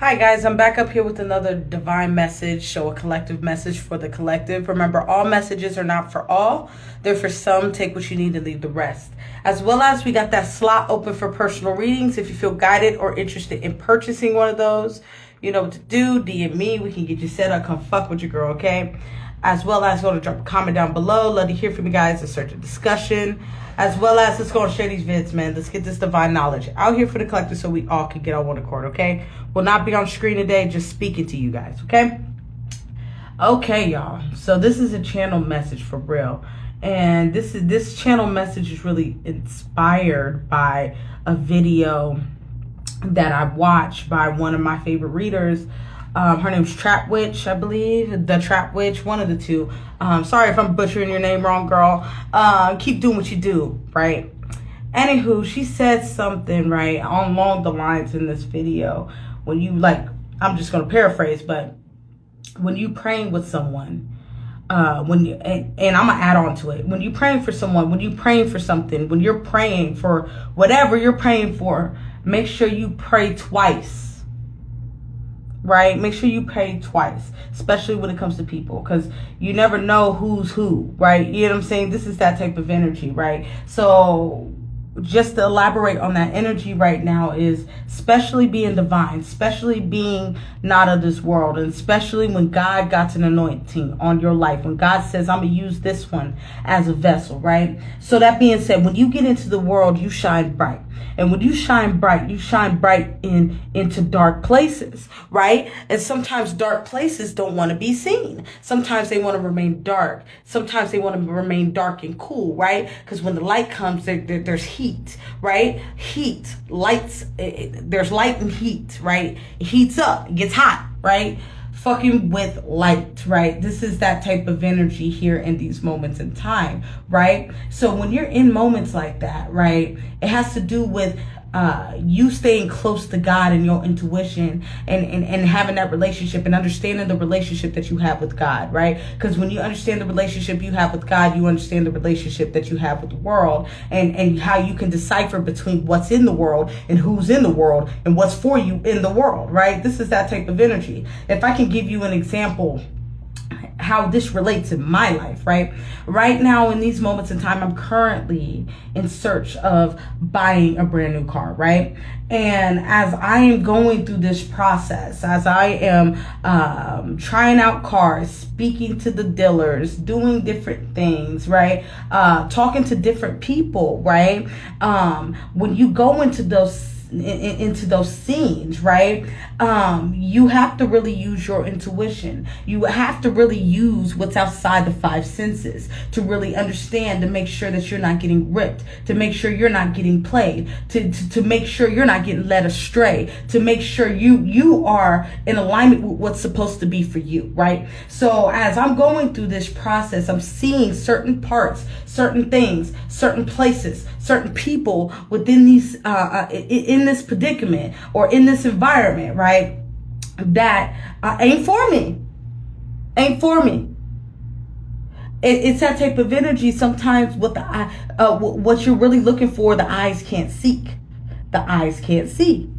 Hi guys, I'm back up here with another divine message, so a collective message for the collective. Remember, all messages are not for all. They're for some. Take what you need and leave the rest. As well as we got that slot open for personal readings. If you feel guided or interested in purchasing one of those, you know what to do. DM me. We can get you set up. Come fuck with your girl, okay? As well as go to drop a comment down below. Love to hear from you guys. Let's start a discussion. As well as let's go and share these vids, man. Let's get this divine knowledge out here for the collective so we all can get on one accord, okay? Will not be on screen today, just speaking to you guys, okay? Okay, y'all. So this is a channel message for real. And this channel message is really inspired by a video that I watched by one of my favorite readers. Her name's Trap Witch, I believe. The Trap Witch, one of the two. Sorry if I'm butchering your name wrong, girl. Keep doing what you do, right? Anywho, she said something, right, along the lines in this video. When you, like, I'm just going to paraphrase, but when you praying with someone, when you, and I'm going to add on to it. When you praying for someone, when you praying for something, when you're praying for whatever you're praying for, make sure you pray twice. Right? Make sure you pray twice, especially when it comes to people, because you never know who's who, right? You know what I'm saying? This is that type of energy, right? So just to elaborate on that energy right now is especially being divine, especially being not of this world, and especially when God got an anointing on your life, when God says, I'm going to use this one as a vessel, right? So that being said, when you get into the world, you shine bright. And when you shine bright into dark places, right? And sometimes dark places don't want to be seen. Sometimes they want to remain dark. Sometimes they want to remain dark and cool, right? Because when the light comes, there's heat, right? Heat, lights, there's light and heat, right? It heats up, it gets hot, right? Fucking with light, right? This is that type of energy here in these moments in time, right? So when you're in moments like that, right, it has to do with you staying close to God and your intuition and having that relationship and understanding the relationship that you have with God, right? Because when you understand the relationship you have with God, you understand the relationship that you have with the world, and how you can decipher between what's in the world and who's in the world and what's for you in the world, right? This is that type of energy. If I can give you an example how this relates in my life, right? Right now in these moments in time, I'm currently in search of buying a brand new car, right? And as I am going through this process, as I am trying out cars, speaking to the dealers, doing different things, right? Talking to different people, right? When you go into those scenes, right? You have to really use your intuition. You have to really use what's outside the five senses to really understand, to make sure that you're not getting ripped, to make sure you're not getting played, to make sure you're not getting led astray, to make sure you are in alignment with what's supposed to be for you, right? So as I'm going through this process, I'm seeing certain parts, certain things, certain places, certain people within these in this predicament or in this environment, right, that ain't for me. It's that type of energy. Sometimes what what you're really looking for, the eyes can't seek. The eyes can't see.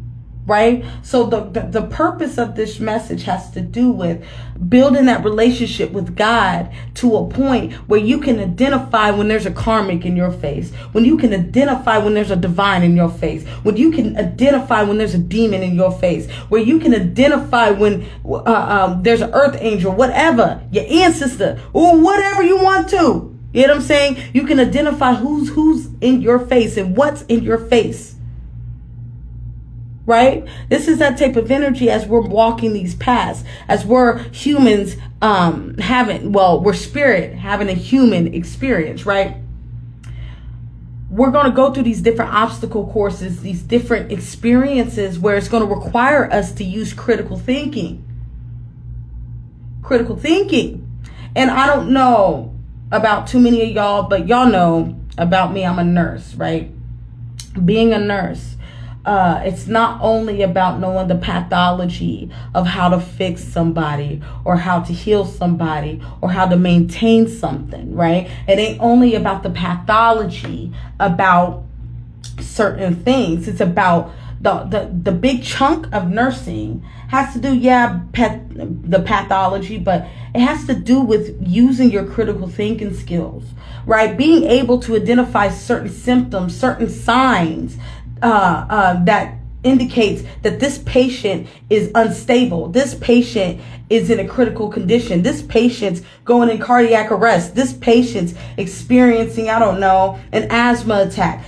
Right? So the purpose of this message has to do with building that relationship with God to a point where you can identify when there's a karmic in your face, when you can identify when there's a divine in your face, when you can identify when there's a demon in your face, where you can identify when there's an earth angel, whatever, your ancestor, or whatever you want to. You know what I'm saying? You can identify who's in your face and what's in your face. Right? This is that type of energy as we're walking these paths, as we're humans we're spirit having a human experience, right? We're going to go through these different obstacle courses, these different experiences where it's going to require us to use critical thinking. Critical thinking. And I don't know about too many of y'all, but y'all know about me. I'm a nurse, right? Being a nurse, it's not only about knowing the pathology of how to fix somebody or how to heal somebody or how to maintain something, right? It ain't only about the pathology about certain things. It's about the big chunk of nursing has to do, the pathology, but it has to do with using your critical thinking skills, right? Being able to identify certain symptoms, certain signs that indicates that this patient is unstable. This patient is in a critical condition. This patient's going in cardiac arrest. This patient's experiencing, an asthma attack.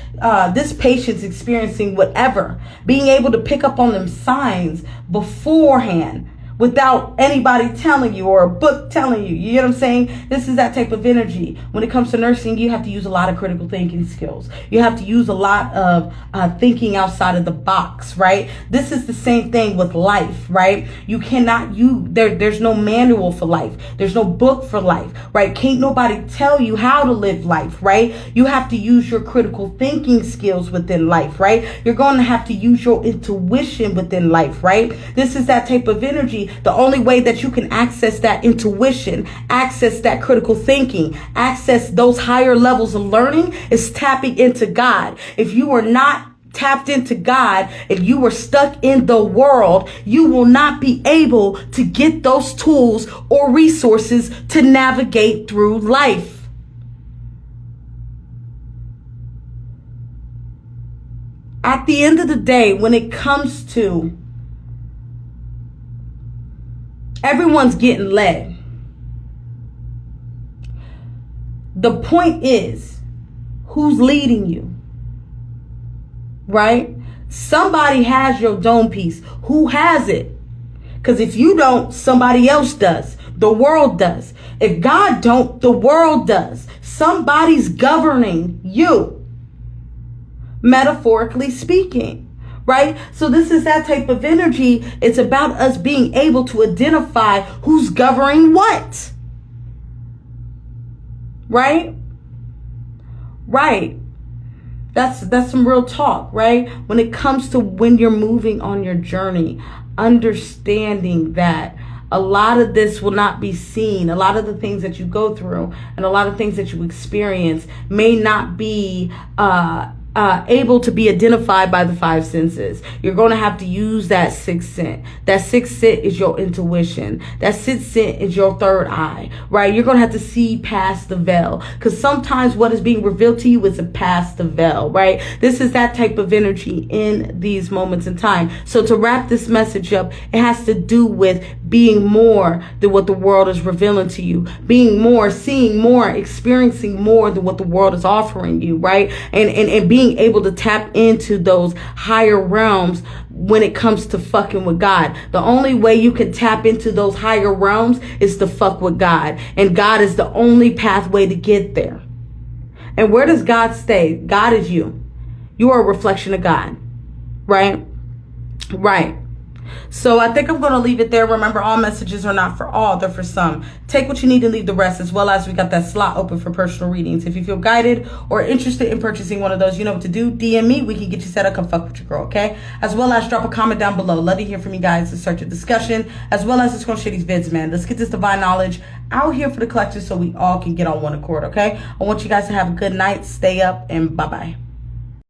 This patient's experiencing whatever. Being able to pick up on them signs beforehand without anybody telling you or a book telling you. You get what I'm saying? This is that type of energy. When it comes to nursing, you have to use a lot of critical thinking skills. You have to use a lot of thinking outside of the box, right? This is the same thing with life, right? You cannot, there's no manual for life. There's no book for life, right? Can't nobody tell you how to live life, right? You have to use your critical thinking skills within life, right? You're going to have to use your intuition within life, right? This is that type of energy. The only way that you can access that intuition, access that critical thinking, access those higher levels of learning is tapping into God. If you are not tapped into God, if you were stuck in the world, you will not be able to get those tools or resources to navigate through life. At the end of the day, when it comes to everyone's getting led. The point is, who's leading you? Right? Somebody has your dome piece. Who has it? Because if you don't, somebody else does. The world does. If God don't, the world does. Somebody's governing you. Metaphorically speaking. Right? So this is that type of energy. It's about us being able to identify who's governing what. Right? Right. That's some real talk, right? When it comes to when you're moving on your journey, understanding that a lot of this will not be seen. A lot of the things that you go through and a lot of things that you experience may not be able to be identified by the five senses. You're going to have to use that sixth sense. That sixth sense is your intuition. That sixth sense is your third eye, right? You're going to have to see past the veil, because sometimes what is being revealed to you is past the veil, right? This is that type of energy in these moments in time. So to wrap this message up, it has to do with being more than what the world is revealing to you, being more, seeing more, experiencing more than what the world is offering you, right? And being able to tap into those higher realms when it comes to fucking with God. The only way you can tap into those higher realms is to fuck with God. And God is the only pathway to get there. And where does God stay? God is you. You are a reflection of God. Right? Right. So I think I'm going to leave it there. Remember, all messages are not for all. They're for some. Take what you need and leave the rest, as well as we got that slot open for personal readings. If you feel guided or interested in purchasing one of those, you know what to do. DM me. We can get you set up. Come fuck with your girl, okay? As well as drop a comment down below. Love to hear from you guys to start a discussion, as well as just going to share these vids, man. Let's get this divine knowledge out here for the collective so we all can get on one accord, okay? I want you guys to have a good night. Stay up, and bye-bye.